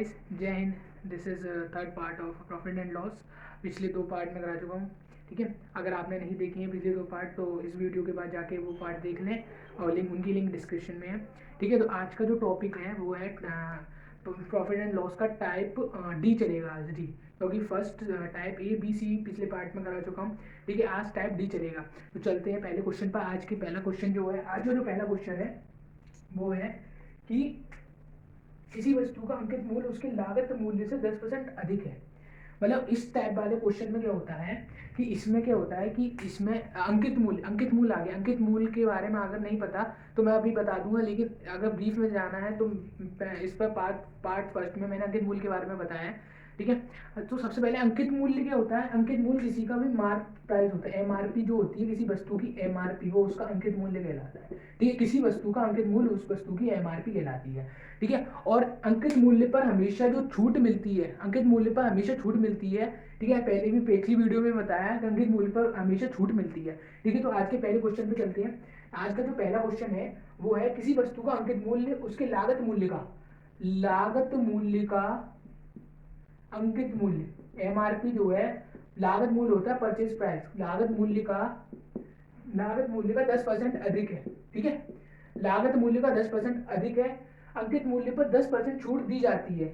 Guys, जय Hind. This is third part of profit and loss. पिछले 2 part में करा चुका हूँ। ठीक है, अगर आपने नहीं देखी हैं पिछले 2 पार्ट तो इस वीडियो के बाद जाके वो पार्ट देख लें और उनकी लिंक डिस्क्रिप्शन में है। ठीक है, तो आज का जो टॉपिक है वो है प्रॉफिट एंड लॉस का टाइप डी चलेगा आज डी, क्योंकि first type A B C पिछले पार्ट में करा चुका हूँ। ठीक है, आज टाइप डी चलेगा। तो चलते हैं पहले क्वेश्चन पर। आज की पहला क्वेश्चन जो है, आज जो पहला क्वेश्चन है वो है कि किसी वस्तु का अंकित मूल्य उसके लागत मूल्य से 10% अधिक है। मतलब इस टाइप वाले क्वेश्चन में क्या होता है कि इसमें क्या होता है कि इसमें अंकित मूल्य आ गया। अंकित मूल्य के बारे में अगर नहीं पता तो मैं अभी बता दूंगा, लेकिन अगर ब्रीफ में जाना है तो इस पर पार्ट फर्स्ट में मैंने अंकित मूल्य के बारे में बताया है। ठीक है, तो सबसे पहले अंकित मूल्य क्या होता है। अंकित मूल्य किसी का भी मार्क प्राइस होता है। एमआरपी जो होती है किसी वस्तु की, एमआरपी वो उसका अंकित मूल्य कहलाता है। ठीक है, किसी वस्तु का अंकित मूल्य उस वस्तु की एमआरपी कहलाती है। ठीक है, और अंकित मूल्य पर हमेशा जो छूट मिलती है, अंकित मूल्य पर हमेशा छूट मिलती है। ठीक है, पहले भी पिछली वीडियो में बताया कि अंकित मूल्य पर हमेशा छूट मिलती है। ठीक है, तो आज के पहले क्वेश्चन पे चलते हैं। आज का जो पहला क्वेश्चन है वो है किसी वस्तु का अंकित मूल्य उसके लागत मूल्य का अंकित मूल्य, एमआरपी जो है लागत मूल्य होता है परचेज प्राइस, लागत मूल्य का 10% अधिक है। ठीक है, लागत मूल्य का 10% अधिक है। अंकित मूल्य पर 10% छूट दी जाती है।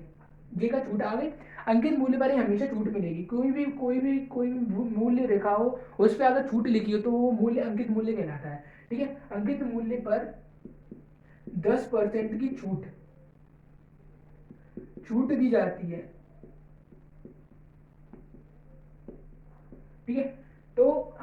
ये का छूट आ गई। अंकित मूल्य पर ही हमेशा छूट मिलेगी। कोई भी मूल्य रेखा हो उस पर अगर छूट लिखी हो तो वो मूल्य अंकित मूल्य कहलाता है। ठीक है, अंकित मूल्य पर 10% की छूट दी जाती है। ठीक है, तो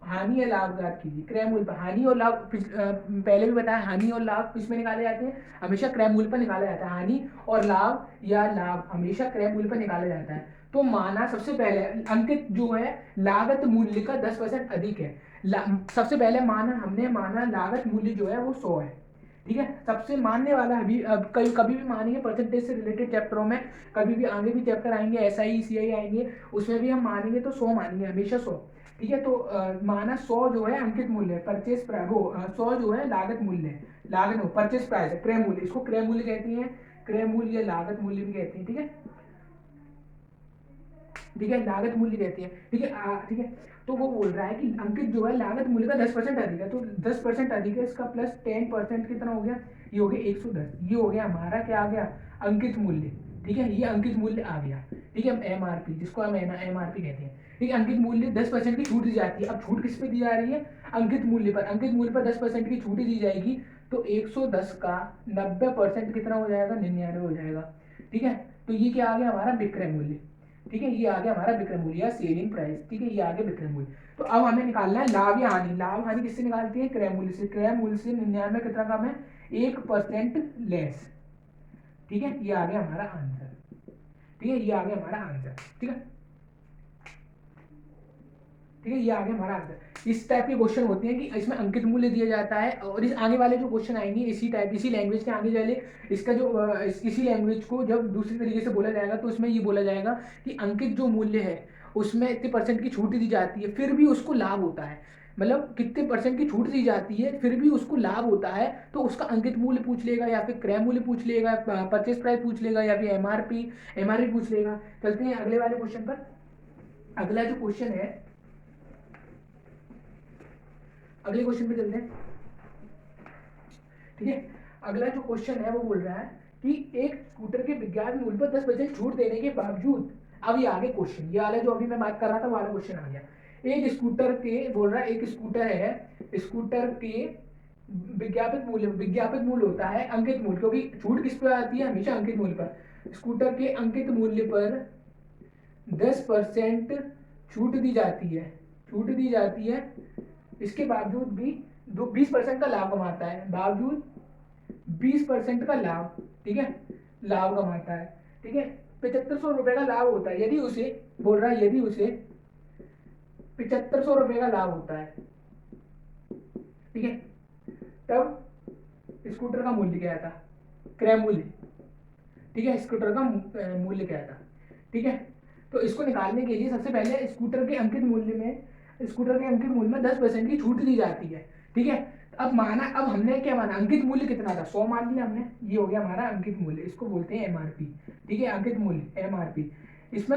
हानि या लाभ ज्ञात कीजिए। क्रय मूल्य पर हानि और लाभ पहले भी बताया, हानि और लाभ किस में निकाले जाते हैं, हमेशा क्रय मूल्य पर निकाला जाता है। हानि और लाभ या लाभ हमेशा क्रय मूल्य पर निकाला जाता है। तो माना सबसे पहले अंकित जो है लागत मूल्य का 10% अधिक है। सबसे पहले हमने माना लागत मूल्य जो है वो 100 है। ठीक है, सबसे मानने वाला अभी अब कभी भी मानेंगे परसेंटेज से रिलेटेड चैप्टरों में, कभी भी आगे भी चैप्टर आएंगे, एसआई सीआई आएंगे, उसमें भी हम मानेंगे तो 100 मानेंगे, हमेशा 100। ठीक है, तो माना 100 जो है अंकित मूल्य, परचेज प्राइस, वो 100 जो है लागत मूल्य है, लागत परचेज प्राइस है, क्रय मूल्य, इसको क्रय मूल्य कहते हैं, क्रय मूल्य या लागत मूल्य भी कहते हैं। ठीक है, ठीक है, लागत मूल्य कहते हैं। ठीक है, ठीक है, तो वो बोल रहा है कि अंकित जो है लागत मूल्य का 10% अधिक है। तो 10% अधिक है, इसका प्लस 10% कितना हो गया, ये हो गया 110। ये हो गया हमारा क्या आ गया, अंकित मूल्य। ठीक है, ये अंकित मूल्य आ गया। ठीक है, एमआरपी जिसको हम एमआरपी कहते हैं। ठीक है, अंकित मूल्य 10% की छूट दी जाती है। अब छूट किस पे दी जा रही है, अंकित मूल्य पर। अंकित मूल्य पर 10% की छूट दी जाएगी तो 110 का 90% कितना हो जाएगा, 99 हो जाएगा। ठीक है, तो ये क्या आ गया हमारा विक्रय मूल्य। ठीक है, ये आ गया हमारा विक्रय मूल्य या सेलिंग प्राइस। ठीक है, ये आ गया विक्रय मूल्य। तो अब हमें निकालना है लाभ या हानि। लाभ हानि किससे निकालती है, क्रय मूल्य से। क्रय मूल्य से 99 कितना कम है, 1% लेस। ठीक है, ये आ गया हमारा आंसर। ठीक है, ये आ गया हमारा आंसर। ठीक है, ठीक है, ये आ गया हमारा आंसर। इस टाइप के क्वेश्चन होते हैं कि इसमें अंकित मूल्य दिया जाता है, और इस आगे वाले जो क्वेश्चन आएंगे इसी टाइप, इसी लैंग्वेज के आगे वाले, इसका जो इसी लैंग्वेज को जब दूसरी तरीके से बोला जाएगा तो उसमें ये बोला जाएगा कि अंकित जो मूल्य है उसमें इतने परसेंट की छूट दी जाती है, फिर भी उसको लाभ होता है। मतलब कितने परसेंट की छूट दी जाती है फिर भी उसको लाभ होता है, तो उसका अंकित मूल्य पूछ लेगा या फिर क्रय मूल्य पूछ लेगा, परचेज प्राइस पूछ लेगा या फिर एमआरपी पूछ लेगा। चलते हैं अगले वाले क्वेश्चन पर। अगला जो क्वेश्चन है, अगले क्वेश्चन पे चलते हैं। ठीक है, अगला जो क्वेश्चन है वो बोल रहा है कि एक स्कूटर के विज्ञापन मूल्य पर 10% छूट देने के बावजूद, अब ये आगे क्वेश्चन, ये वाला जो अभी मैं बात कर रहा था वाला क्वेश्चन आ गया। एक स्कूटर के बोल रहा है, एक स्कूटर है, स्कूटर के विज्ञापित मूल्य होता है अंकित मूल्य, क्योंकि छूट किस पे आती है, हमेशा अंकित मूल्य पर। स्कूटर के अंकित मूल्य पर 10% छूट दी जाती है, इसके बावजूद भी 20% का लाभ कमाता है, बावजूद 20% का लाभ, ठीक है, लाभ कमाता है। ठीक है, 7500 रुपए का लाभ होता है, यदि उसे बोल रहा है, यदि उसे 7500 रुपए का लाभ होता है। ठीक है, तब स्कूटर का मूल्य क्या था, क्रय मूल्य। ठीक है, स्कूटर का मूल्य क्या था। ठीक है, तो इसको निकालने के लिए सबसे पहले स्कूटर के अंकित मूल्य में 10% की छूट दी जाती है। ठीक है, अब माना, अब हमने क्या माना, अंकित मूल्य कितना था, 100 मान लिया हमने, ये हो गया हमारा अंकित मूल्य, इसको बोलते हैं एमआरपी। ठीक है, अंकित मूल्य एमआरपी, इसमें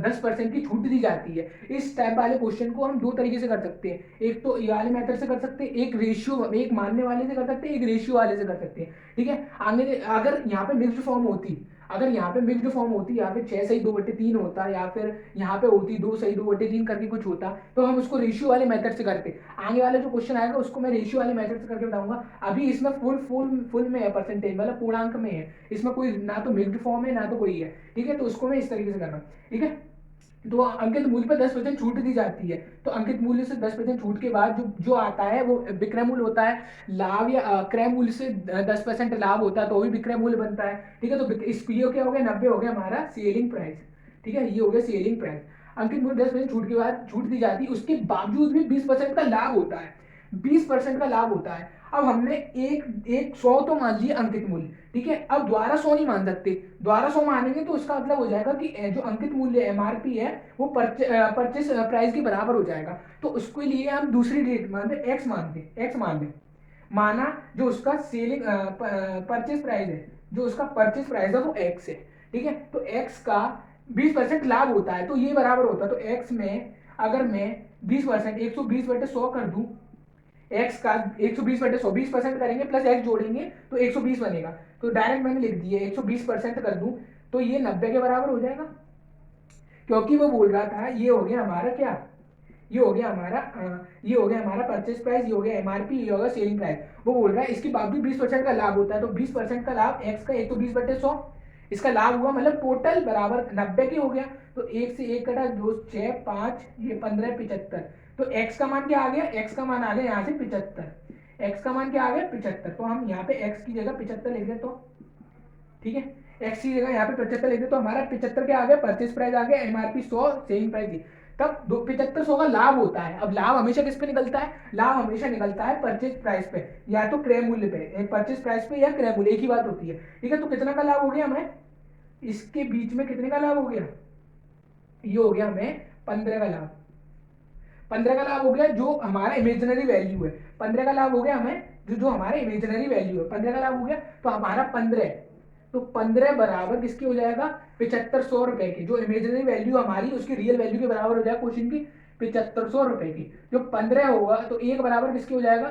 10% की छूट दी जाती है। इस टाइप वाले क्वेश्चन को हम दो तरीके से कर सकते हैं, एक तो ये वाले मेथड से कर सकते हैं, एक रेशियो, एक मानने वाले से कर सकते हैं, एक रेशियो वाले से कर सकते हैं। ठीक है, आगे अगर यहाँ पे मिक्स्ड फॉर्म होती, अगर यहाँ पे मिक्स्ड फॉर्म होती, यहाँ पे 6 सही 2/3 होता, या फिर यहाँ पे होती 2 सही 2/3 करके कुछ होता, तो हम उसको रेशियो वाले मेथड से करते। आगे वाले जो क्वेश्चन आएगा उसको मैं रेशियो वाले मेथड से करके बताऊंगा। अभी इसमें फुल में है, परसेंटेज मतलब पूर्णांक में है, इसमें कोई ना तो मिक्स्ड फॉर्म है ना तो कोई है। ठीक है, तो उसको मैं इस तरीके से कर रहा हूँ। ठीक है, तो अंकित मूल्य पर 10% छूट दी जाती है, तो अंकित मूल्य से 10% छूट के बाद जो जो आता है वो विक्रय मूल्य होता है। लाभ या क्रय मूल्य से 10% लाभ होता है तो भी विक्रय मूल्य बनता है। ठीक है, तो इस ये क्या हो गया, 90 हो गया हमारा सेलिंग प्राइस। ठीक है, ये हो गया सेलिंग प्राइस। अंकित मूल्य 10% छूट के बाद छूट दी जाती है, उसके बावजूद भी 20% का लाभ होता है, 20% का लाभ होता है। अब हमने एक एक 100 तो मान लिया अंकित मूल्य। ठीक है, अब द्वारा 100 नहीं मान सकते, द्वारा 100 मानेंगे तो इसका मतलब हो जाएगा कि जो अंकित मूल्य एमआरपी है वो परचेस प्राइस के बराबर हो जाएगा। तो उसके लिए हम दूसरी डेट मानते, एक्स मानते, एक्स मान लें। माना जो उसका सेलिंग परचेस प्राइस है, जो उसका परचेस प्राइस है वो एक्स है। ठीक है, तो एक्स का 20% लाभ होता है, तो ये बराबर होता है, तो एक्स में अगर मैं 20%, 120/100 कर दूं, एक्स का 120/100, 20% करेंगे प्लस एक्स जोड़ेंगे तो 120 बनेगा, तो डायरेक्ट मैंने लिख दिया 120% कर दूं तो ये 90 के बराबर हो जाएगा, क्योंकि वो बोल रहा था, ये हो गया हमारा क्या, ये हो गया हमारा ये हो गया हमारा परचेस प्राइस, ये हो गया एमआरपी, ये होगा सेलिंग प्राइस। वो बोल रहा है इसके बावजूद 20% का लाभ होता है, तो 20% का लाभ एक्स का 120/100, इसका लाभ हुआ मतलब टोटल बराबर 90 के हो गया। तो एक से एक कटा, 2 6 5, ये 15 75, तो एक्स का मान क्या आ गया, एक्स का मान आ गया यहाँ से 75, एक्स का मान क्या आ गया 75, तो हम यहाँ पे एक्स की जगह 75 लिख दें तो ठीक है, एक्स की जगह यहाँ पे 75 लिख दे तो हमारा 75 क्या आ गया, परचेस प्राइस आ गया, एमआरपी 100, सेलिंग प्राइस दी। तब 75 का लाभ होता है। अब लाभ हमेशा किस पे निकलता है, लाभ हमेशा निकलता है परचेज प्राइस पे या तो क्रय मूल्य पे, परचेज प्राइस पे या क्रय मूल्य, एक ही बात होती है। ठीक है, तो कितना का लाभ हो गया हमें, इसके बीच में कितने का लाभ हो गया, ये हो गया हमें 15 का लाभ, 15 का लाभ हो गया जो हमारा इमेजिनरी वैल्यू है, 15 का लाभ हो गया हमें जो जो हमारा इमेजिनरी वैल्यू है, 15 का लाभ हो गया, तो हमारा 15, तो 15 बराबर किसके हो जाएगा, 7500 रुपए की, जो इमेजिनरी वैल्यू हमारी उसकी रियल वैल्यू के बराबर हो जाएगा क्वेश्चन की 7500 रुपए की, जो 15 होगा तो एक बराबर किसके हो जाएगा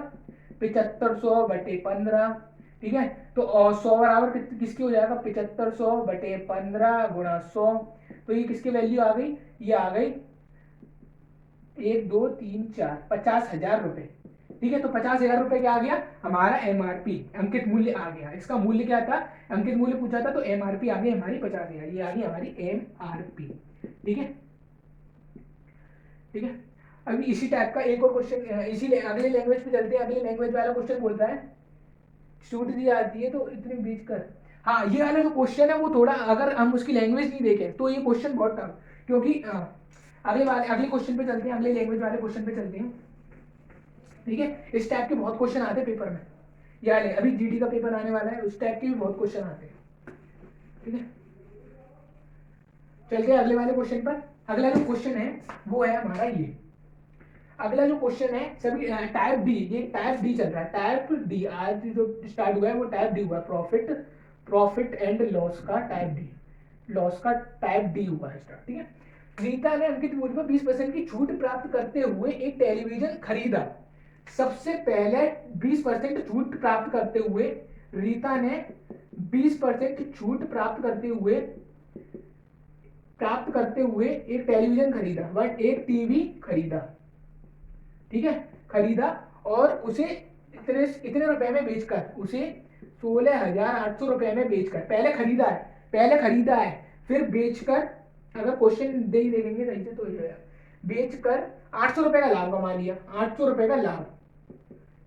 7500/15। ठीक है, तो 100 बराबर किसकी हो जाएगा 7500/15 गुणा 100, तो ये किसकी वैल्यू आ गई, ये आ गई 1 2 3 4 50,000 रुपए। ठीक है, तो 50,000 रुपए क्या आ गया हमारा एमआरपी, अंकित मूल्य आ गया। इसका मूल्य क्या था, अंकित मूल्य पूछा था, तो एमआरपी आ गई हमारी 50,000, ये आ गई हमारी एमआरपी। ठीक है, ठीक है, अभी इसी टाइप का एक और क्वेश्चन, इसी अगले लैंग्वेज पे चलते हैं। अगले लैंग्वेज वाला क्वेश्चन बोलता है छूट दी जाती है तो इतने बीच कर, हाँ ये वाला जो क्वेश्चन है वो थोड़ा, अगर हम उसकी लैंग्वेज नहीं देखें तो ये क्वेश्चन बहुत टफ, क्योंकि अगले क्वेश्चन पे चलते हैं, अगले लैंग्वेज वाले क्वेश्चन पे चलते हैं। ठीक है, इस टाइप के बहुत क्वेश्चन आते हैं पेपर में, याद है अभी जीडी का पेपर आने वाला है, उस टाइप के भी बहुत क्वेश्चन आते हैं। ठीक है, चलते हैं अगले वाले क्वेश्चन पर। अगला जो क्वेश्चन है वो है हमारा ये, अगला जो क्वेश्चन है सभी टाइप डी, ये टाइप डी चल रहा है, टाइप डी आज जो स्टार्ट हुआ है वो टाइप डी हुआ है, प्रॉफिट एंड लॉस का टाइप डी, लॉस का टाइप डी हुआ है स्टार्ट। ठीक है, रीता ने अंकित मूल्य पर 20% की छूट प्राप्त करते हुए एक टेलीविजन खरीदा। सबसे पहले 20% छूट प्राप्त करते हुए रीता ने 20% छूट प्राप्त करते हुए एक टेलीविजन खरीदा, बट एक टीवी खरीदा। ठीक है, खरीदा और उसे इतने रुपए में बेचकर, उसे 16,800 रुपए में बेचकर, पहले खरीदा है फिर बेचकर, अगर क्वेश्चन दे ही देखेंगे सही से तो बेचकर 800 रुपए का लाभ कमा लिया, 800 रुपए का लाभ।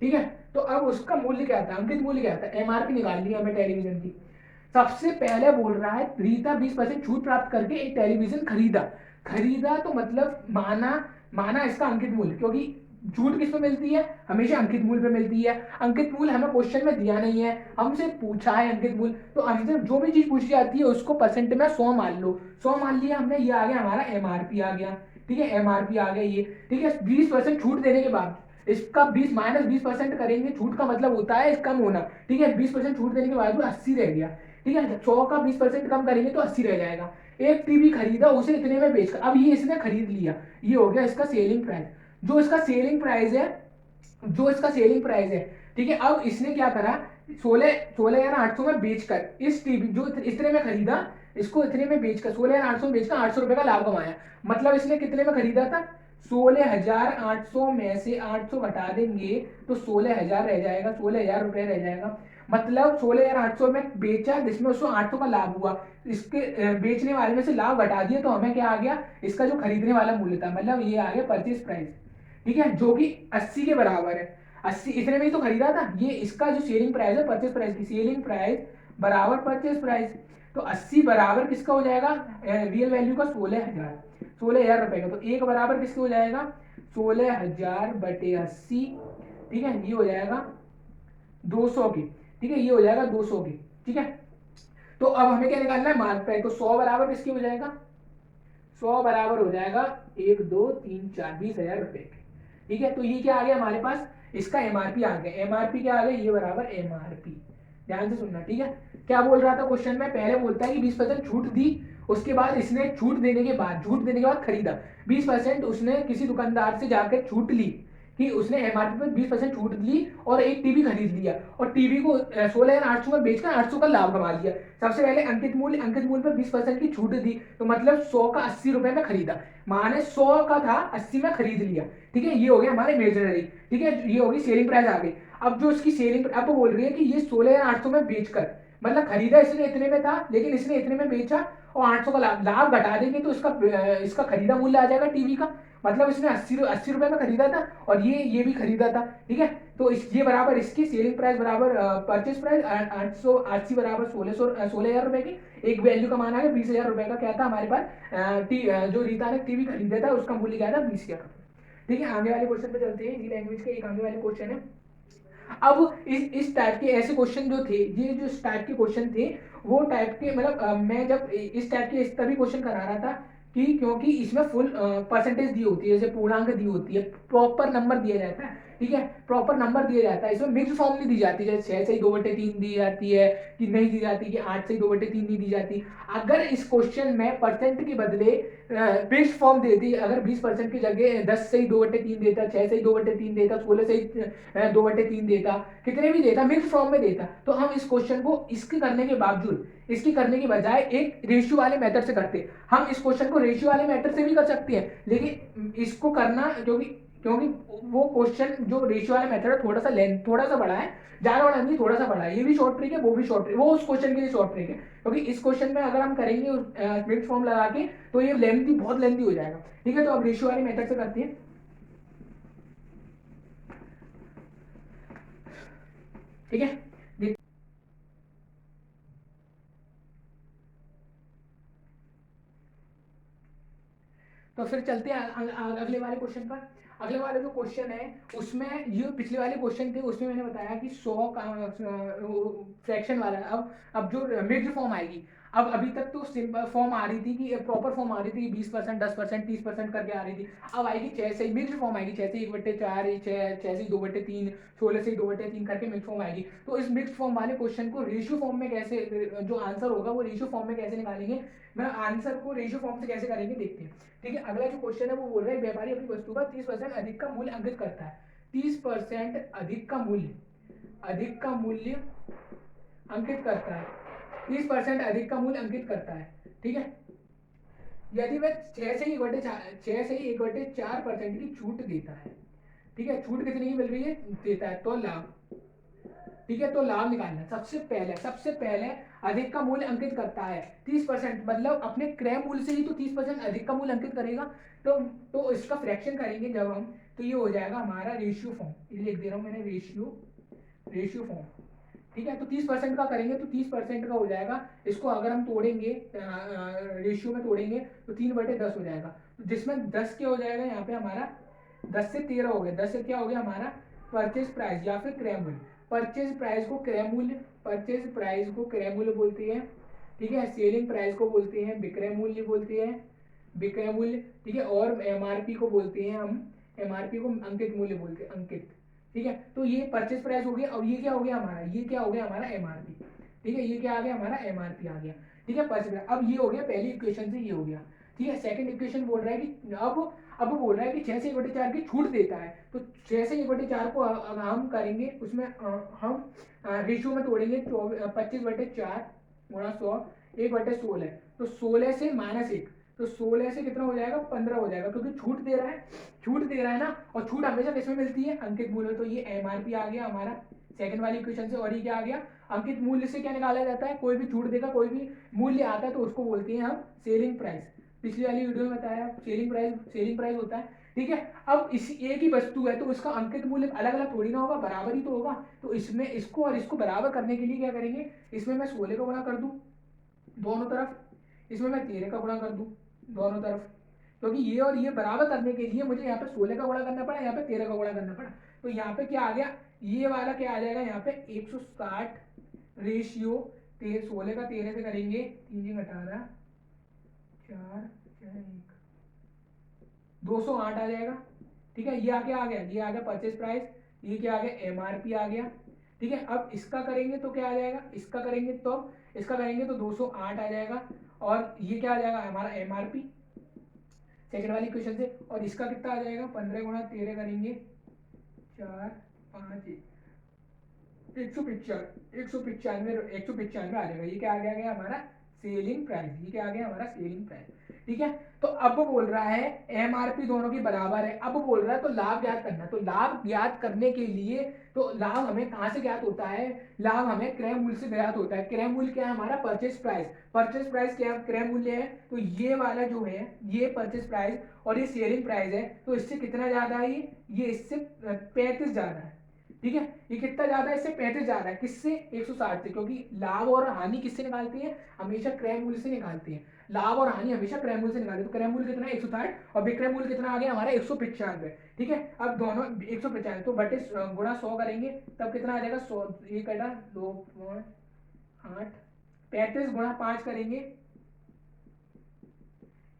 ठीक है, तो अब उसका मूल्य क्या था, अंकित मूल्य क्या था, एमआरपी निकाल लिया हमें टेलीविजन की। सबसे पहले बोल रहा है रीता 20% छूट प्राप्त करके एक टेलीविजन खरीदा तो मतलब माना इसका अंकित मूल्य, क्योंकि छूट किस पे मिलती है, हमेशा अंकित मूल्य पे मिलती है। अंकित मूल्य हमें क्वेश्चन में दिया नहीं है, हमसे पूछा है अंकित मूल्य, तो हमसे जो भी चीज पूछी जाती है उसको परसेंट में 100 मान लो, 100 मान लिया हमने, ये आ गया हमारा एमआरपी आ गया। ठीक है, एमआरपी आ गया ये। ठीक है, 20% छूट देने के बाद इसका 20% करेंगे, छूट का मतलब होता है कम होना, ठीक है। 20% छूट देने के बाद भी 80 रह गया, ठीक है। 100 का 20% कम करेंगे तो 80 रह जाएगा। एक टीवी खरीदा, उसे इतने में बेचकर, अब ये इसने खरीद लिया, ये हो गया इसका सेलिंग प्राइस। जो इसका सेलिंग प्राइस है, जो इसका सेलिंग प्राइस है, ठीक है। अब इसने क्या करा, 16,800 में बेचकर इस टीवी जो इतने में खरीदा, इसको इतने में बेचकर 16,800 में बेचकर 800 रुपए का लाभ कमाया। मतलब इसने कितने में खरीदा था, 16,800 में से 800 घटा देंगे तो 16,000 रह जाएगा, 16,000 रुपए रह जाएगा। मतलब 16,800 में बेचा, जिसमें उसको 800 का लाभ हुआ, इसके बेचने वाले में से लाभ घटा दिया तो हमें क्या आ गया, इसका जो खरीदने वाला मूल्य था, मतलब ये आ गया परचेज प्राइस, ठीक है, जो कि 80 के बराबर है। 80 इतने में ही तो खरीदा था, ये इसका जो सेलिंग प्राइस है, परचेज प्राइस की सेलिंग प्राइस बराबर परचेज प्राइस। तो 80 बराबर किसका हो जाएगा, रियल वैल्यू का 16,000, 16,000 रुपए का। तो एक बराबर किसके हो जाएगा, 16,000 बटे 80, ठीक है, ये हो जाएगा 200 की, ठीक है, ये हो जाएगा 200 की, ठीक है। तो अब हमें क्या निकालना है, मार्क प्राइस। तो 100 बराबर किसकी हो जाएगा, 100 बराबर हो जाएगा 1 2 3 4 20,000 रुपए के, ठीक है। तो ये क्या आ गया हमारे पास, इसका एमआरपी आ गया। एमआरपी क्या आ गया, ये बराबर एमआरपी। ध्यान से सुनना, ठीक है। क्या बोल रहा था क्वेश्चन में, पहले बोलता है कि 20% छूट दी, उसके बाद इसने छूट देने के बाद खरीदा। 20% उसने किसी दुकानदार से जाकर छूट ली, कि उसने एमआरपी पर 20% छूट ली और एक टीवी खरीद लिया, और टीवी को 16,800 में बेचकर 800 का लाभ कमा लिया। सबसे पहले अंकित मूल्य पर 20% की छूट दी, तो मतलब 100 का 80 रुपए में खरीदा, माने 100 का था 80 में खरीद लिया, ठीक है। ये हो गया हमारे इमेजिनरी, ठीक है, ये होगी सेलिंग प्राइस आ गई। अब जो इसकी सेलिंग, अब बोल रही है कि ये 16,800 में बेचकर, मतलब खरीदा इसने इतने में था, लेकिन इसने इतने में बेचा और 800 का लाभ घटा देंगे तो इसका खरीदा मूल्य आ जाएगा टीवी का। मतलब इसने 80 रुपए में खरीदा था और ये भी खरीदा था, ठीक है। तो ये बराबर इसकी सेलिंग प्राइस बराबर परचेज प्राइस 880 बराबर 16,000 रुपए की। एक वैल्यू का मान आ गया 20,000 रुपए का, क्या था हमारे पास, जो रीता ने टीवी खरीदा था उसका मूल्य क्या था, 20,000 रुपए, ठीक है। आगे वाले क्वेश्चन पे चलते हैं, इजी लैंग्वेज के एक आगे वाले क्वेश्चन है। अब इस टाइप के ऐसे क्वेश्चन जो थे, ये जो इस टाइप के क्वेश्चन थे, वो टाइप के, मतलब मैं जब इस टाइप के तभी क्वेश्चन करा रहा था कि क्योंकि इसमें फुल परसेंटेज दी होती है, जैसे पूर्णांक दी होती है, प्रॉपर नंबर दिया जाता है, ठीक है, प्रॉपर नंबर दिया जाता है। इसमें मिक्स फॉर्म नहीं दी जाती, जैसे 6 से ही 2/3 दी जाती है, कि नहीं दी जाती, कि 8 से ही 2/3 नहीं दी जाती। अगर इस क्वेश्चन में परसेंट के बदले मिक्स फॉर्म देती, अगर 20% की जगह 10 से ही 2/3 देता, 6 से ही 2/3 देता, 16 से ही 2/3 देता, कितने भी देता, मिक्स फॉर्म में देता, तो हम इस क्वेश्चन को इसके करने के बावजूद, इसकी करने के बजाय एक रेशियो वाले मेथड से करते। हम इस क्वेश्चन को रेशियो वाले मेथड से भी कर सकते हैं, लेकिन इसको करना, क्योंकि वो क्वेश्चन जो रेशियो वाला मेथड है थोड़ा सा लेंथ थोड़ा सा बड़ा है, ज्यादा बड़ा नहीं, थोड़ा सा बड़ा है, ये भी शॉर्ट ट्रिक है, वो भी शॉर्ट ट्रिक, वो उस क्वेश्चन के लिए शॉर्ट ट्रिक है, क्योंकि इस क्वेश्चन में अगर हम करेंगे मिक्स फॉर्म लगा के तो ये लेंथी, बहुत लेंथी हो जाएगा, ठीक है। तो अब रेशियो वाले मेथड से करते हैं, ठीक है। तो फिर चलते हैं अगले वाले क्वेश्चन पर। अगले वाले जो क्वेश्चन है उसमें, ये पिछले वाले क्वेश्चन थे उसमें मैंने बताया कि 100 का फ्रैक्शन वाला, अब जो मिक्स्ड फॉर्म आएगी, अब अभी तक तो सिंपल फॉर्म आ रही थी, कि प्रॉपर फॉर्म आ रही थी, 20% 10% 30% करके आ रही थी। अब आएगी 6 से, मिक्स्ड फॉर्म आएगी 6 से 1/4, 6 से 2/3, 16 से 2/3 करके मिक्स फॉर्म आएगी। तो इस मिक्स फॉर्म वाले क्वेश्चन को रेशियो फॉर्म में कैसे, जो आंसर होगा वो रेशियो फॉर्म में कैसे निकालेंगे, मैं आंसर को रेशियो फॉर्म से कैसे करेंगे देखते हैं, ठीक है। अगला जो क्वेश्चन है वो बोल रहा है, व्यापारी अपनी वस्तु का 30% अधिक का मूल्य अंकित करता है। 30% अधिक का मूल्य अंकित करता है, 30% अधिक का मूल्य अंकित करता है, ठीक है। यदि वह 6 से ही 1/4% की छूट देता है, ठीक है, छूट कितनी की मिल रही है, देता है, तो लाभ, ठीक है। तो लाभ निकालना, सबसे पहले अधिक का मूल्य अंकित करता है 30%, मतलब अपने क्रय मूल्य से ही तो 30% अधिक का मूल्य अंकित करेगा। तो इसका फ्रैक्शन करेंगे जब हम, तो ये हो जाएगा हमारा रेशियो फॉर्म, ये लिख दे रहा हूं मैंने, रेशियो फॉर्म, ठीक है। तो 30% का करेंगे तो 30% का हो जाएगा, इसको अगर हम तोड़ेंगे, रेशियो में तोड़ेंगे तो 3/10 हो जाएगा, तो जिसमें 10 क्या हो जाएगा यहाँ पे हमारा, 10 से 13 हो गया, 10 से क्या हो गया हमारा परचेज प्राइस या फिर क्रय मूल्य। परचेज प्राइस को क्रय मूल्य बोलते हैं, ठीक है। सेलिंग प्राइस को बोलते हैं विक्रय मूल्य, ठीक है। और एमआरपी को बोलते हैं हम एमआरपी को अंकित मूल्य बोलते हैं, अंकित। ठीक है, तो ये परचेज प्राइस हो गया। अब ये क्या हो गया हमारा, ये क्या हो गया हमारा एमआरपी। ठीक है, ये क्या आ गया हमारा एमआरपी आ गया। ठीक है, परचेज। अब ये हो गया पहली इक्वेशन से, ये हो गया। ठीक है, सेकंड इक्वेशन बोल रहा है कि अब बोल रहा है कि 6 से 1/4 की छूट देता है। तो 6 से 1/4 को हम करेंगे उसमें हम रेशियो में तोड़ेंगे। 25/4 गुणा 100 1/16। तो 16 से -1, तो 16 से कितना हो जाएगा 15 हो जाएगा, क्योंकि छूट दे रहा है, छूट दे रहा है ना। और छूट हमेशा किसमें मिलती है, अंकित मूल्य। तो ये एमआरपी आ गया हमारा सेकंड वाली इक्वेशन से। और ये क्या आ गया, अंकित मूल्य से क्या निकाला जाता है, कोई भी छूट देगा, कोई भी मूल्य आता है तो उसको बोलते हैं हम सेलिंग प्राइस। पिछली वाली वीडियो में बताया सेलिंग प्राइस होता है। ठीक है, अब इसी एक ही वस्तु है तो उसका अंकित मूल्य अलग अलग थोड़ी ना होगा, बराबर ही तो होगा। तो इसमें इसको और इसको बराबर करने के लिए क्या करेंगे, इसमें मैं 16 का गुणा कर दूं दोनों तरफ, इसमें मैं 13 का गुणा कर दूं दोनों तरफ, क्योंकि ये और ये बराबर करने के लिए मुझे यहाँ पे 16 का गुणा करना पड़ा, यहाँ पे 13 का गुणा करना पड़ा। तो यहाँ पे क्या आ गया, ये वाला क्या आ जाएगा, यहाँ पे 160 रेशियो 16 का 13 से करेंगे, 3 18 4 1 208 आ जाएगा। ठीक है, ये आ गया, ये आ गया परचेज प्राइस, ये क्या आ गया एमआरपी आ गया। ठीक है, अब इसका करेंगे तो क्या आ जाएगा, इसका करेंगे तो 208 आ जाएगा। और ये क्या आ जाएगा हमारा एमआरपी सेकंड वाली क्वेश्चन से। और इसका कितना आ जाएगा, 15 गुणा 13 करेंगे 4 5 195 आ जाएगा। ये क्या आ गया हमारा सेलिंग प्राइस, ये क्या आ गया हमारा सेलिंग प्राइस। ठीक है, तो अब बोल रहा है एमआरपी दोनों की बराबर है। अब बोल रहा है तो लाभ ज्ञात करना। तो लाभ ज्ञात करने के लिए, तो लाभ हमें कहां से ज्ञात होता है, लाभ हमें क्रय मूल्य से ज्ञात होता है। क्रय मूल्य क्या है हमारा परचेज प्राइस। परचेज प्राइस क्या क्रय मूल्य है, तो ये वाला जो है ये परचेज प्राइस और ये सेलिंग प्राइस है। तो इससे कितना ज्यादा है, ये इससे 35 ज्यादा है। ठीक है, ये कितना ज्यादा है, इससे 35 ज्यादा है। किससे, 160 से, क्योंकि लाभ और हानि किससे निकालते हैं, हमेशा क्रय मूल्य से निकालते हैं। लाभ और हानि हमेशा क्रय मूल्य से निकालते हैं। तो क्रय मूल्य कितना है 160 और विक्रय मूल्य कितना आ गया हमारा 195। ठीक है, अब दोनों 195 तो बटे गुणा 100 करेंगे तब कितना आ जाएगा 100, ये कटा 2 8 35 गुणा 5 करेंगे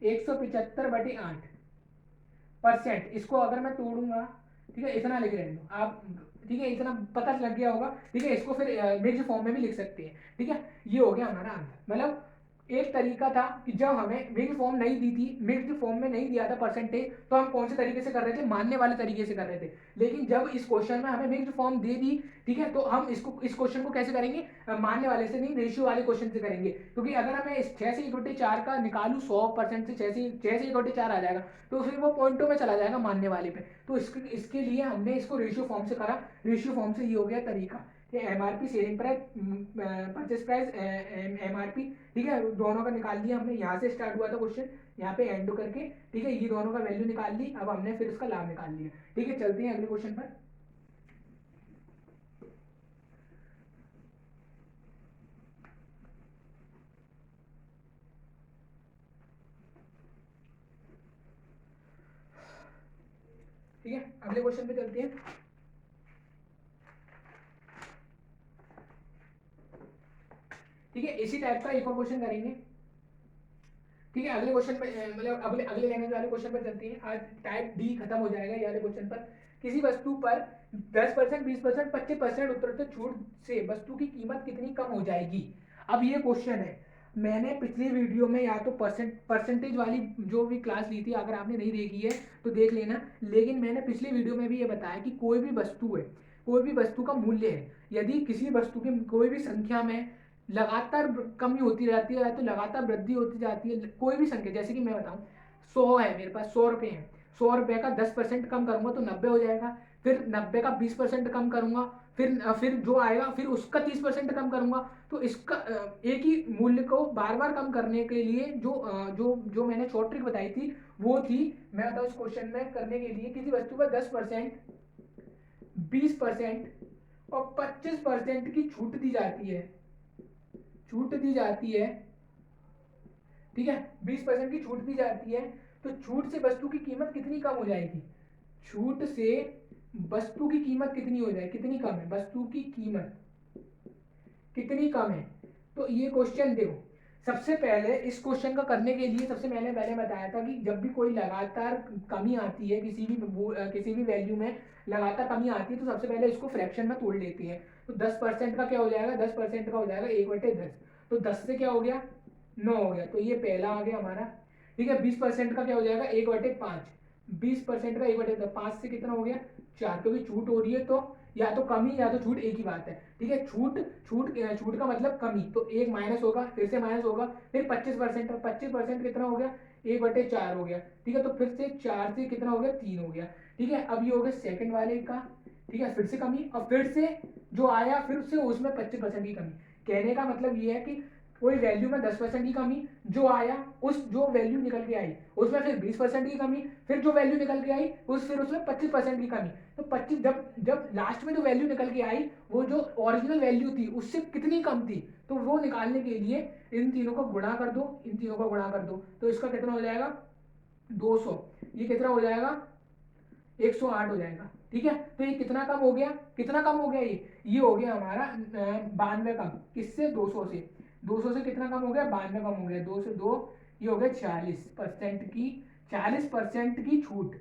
175/8%। इसको अगर मैं तोड़ूंगा, ठीक है, इतना लिख रहे हो आप, ठीक है, इतना पता लग गया होगा। ठीक है, इसको फिर मिक्स्ड फॉर्म में भी लिख सकते हैं। ठीक है, ये हो गया हमारा आंसर। मतलब एक तरीका था कि जब हमें मिक्स्ड फॉर्म नहीं दी थी, मिक्स्ड फॉर्म में नहीं दिया था परसेंटेज, तो हम कौन से तरीके से कर रहे थे, मानने वाले तरीके से कर रहे थे। लेकिन जब इस क्वेश्चन में हमें मिक्स्ड फॉर्म दे दी, ठीक है, तो हम इस क्वेश्चन को कैसे करेंगे, मानने वाले से नहीं, रेशियो वाले क्वेश्चन से करेंगे। क्योंकि अगर हमें इस 6 से 1/4 का निकालू 100% से 6 से 1/4 आ जाएगा, तो फिर वो पॉइंटों में चला जाएगा मानने वाले पे। तो इसके लिए हमने इसको रेशियो फॉर्म से करा। रेशियो फॉर्म से ये हो गया तरीका, MRP selling price purchase price MRP. ठीक है, दोनों का निकाल लिया हमने, यहाँ से स्टार्ट हुआ था क्वेश्चन, यहाँ पे एंड करके। ठीक है, ये दोनों का वैल्यू निकाल ली, अब हमने फिर उसका लाभ निकाल लिया। ठीक है, चलते हैं अगले क्वेश्चन पर। ठीक है, अगले क्वेश्चन पे चलते हैं। ठीक है, इसी टाइप का एक और क्वेश्चन करेंगे। ठीक है, अगले क्वेश्चन पे मतलब अगले अगले लैंग्वेज वाले क्वेश्चन पर चलते हैं। आज टाइप डी खत्म हो जाएगा ये वाले क्वेश्चन पर। किसी वस्तु पर 10%, 20%, 25% उत्तरोत्तर छूट से वस्तु की कीमत कितनी कम हो जाएगी। अब ये क्वेश्चन है, मैंने पिछली वीडियो में या तो परसेंटेज वाली जो भी क्लास ली थी, अगर आपने नहीं देखी है तो देख लेना। लेकिन मैंने पिछली वीडियो में भी ये बताया कि कोई भी वस्तु है, कोई भी वस्तु का मूल्य है, यदि किसी वस्तु की कोई भी संख्या में लगातार कमी होती रहती है तो लगातार वृद्धि होती जाती है, कोई भी संख्या, जैसे कि मैं बताऊं 100 है मेरे पास, 100 रुपये हैं, 100 रुपये का 10% कम करूंगा तो 90 हो जाएगा। फिर 90 का 20% कम करूंगा, फिर जो आएगा फिर उसका 30% कम करूंगा। तो इसका एक ही मूल्य को बार बार कम करने के लिए जो मैंने शॉर्ट ट्रिक बताई थी वो थी, मैं बताऊँ इस क्वेश्चन में करने के लिए, किसी वस्तु पर 10%, 20% और 25% की छूट दी जाती है, छूट दी जाती है। ठीक है, 20% की छूट दी जाती है। तो छूट से वस्तु की कीमत कितनी कम हो जाएगी, छूट से वस्तु की कीमत कितनी हो जाए, कितनी कम है वस्तु की कीमत, कितनी कम है। तो ये क्वेश्चन देखो, सबसे पहले इस क्वेश्चन का करने के लिए सबसे पहले मैंने बताया था कि जब भी कोई लगातार कमी आती है किसी भी वैल्यू में लगातार कमी आती है तो सबसे पहले इसको फ्रैक्शन में तोड़ लेती है। तो 10% का क्या हो जाएगा, 10% का हो जाएगा 1/10। तो 10 से क्या हो गया, 9 हो गया, तो ये पहला आ गया हमारा। ठीक है, 20% का क्या हो जाएगा, 1/5। 20% का 1/5 से कितना हो गया, 4, क्योंकि छूट हो रही है तो या तो कमी या तो छूट एक ही बात है। ठीक है, छूट छूट छूट का मतलब कमी, तो एक माइनस होगा, फिर से माइनस होगा, फिर 25%, 25% कितना हो गया, 1/4 हो गया। ठीक है, तो फिर से 4 से कितना हो गया, 3 हो गया। ठीक है, अब ये हो गया सेकंड वाले का। ठीक है, फिर से कमी, और फिर से जो आया फिर से उसमें 25% की कमी। कहने का मतलब ये है कि कोई वैल्यू में 10% की कमी, जो आया उस जो वैल्यू निकल के आई उसमें फिर 20% की कमी, फिर जो वैल्यू निकल के आई फिर उसमें 25% की कमी। तो 25 जब जब लास्ट में जो वैल्यू निकल के आई वो जो ओरिजिनल वैल्यू थी उससे कितनी कम थी, तो वो निकालने के लिए इन तीनों को गुणा कर दो, इन तीनों को गुणा कर दो, तो इसका कितना हो जाएगा, 200। ये कितना हो जाएगा, 108 हो जाएगा। ठीक है, तो ये कितना कम हो गया, कितना कम हो गया, ये हो गया हमारा 92 कम। किससे, 200 से। 200 से कितना कम हो गया, 92 कम हो गया। 2 से 2 ये हो गया 40% की, 40% की छूट।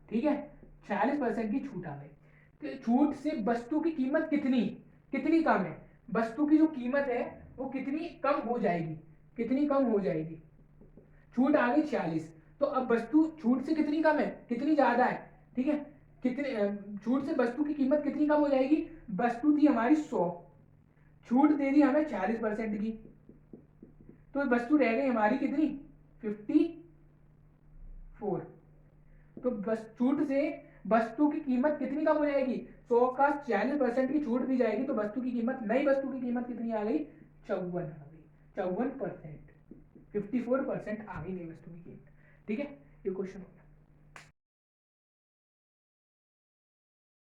ठीक है, 40% की छूट आ गई। तो छूट से वस्तु की कीमत कितनी कितनी कम है, वस्तु की जो कीमत है वो कितनी कम हो जाएगी, कितनी कम हो जाएगी। छूट आ गई 46। तो अब वस्तु छूट से कितनी कम है, कितनी ज्यादा है। ठीक है, कितने छूट से वस्तु की कीमत कितनी कम हो जाएगी, वस्तु थी हमारी 100, छूट दे दी हमें 40% की, तो वस्तु रह गई हमारी कितनी, 54। तो बस छूट से वस्तु की कीमत कितनी कम हो जाएगी, 100 का 40% की छूट दी जाएगी, तो वस्तु की कीमत, नई वस्तु की कीमत कितनी आ गई, 54 आ गई, 54%। 54% आ गई नई वस्तु की कीमत। ठीक है, ये क्वेश्चन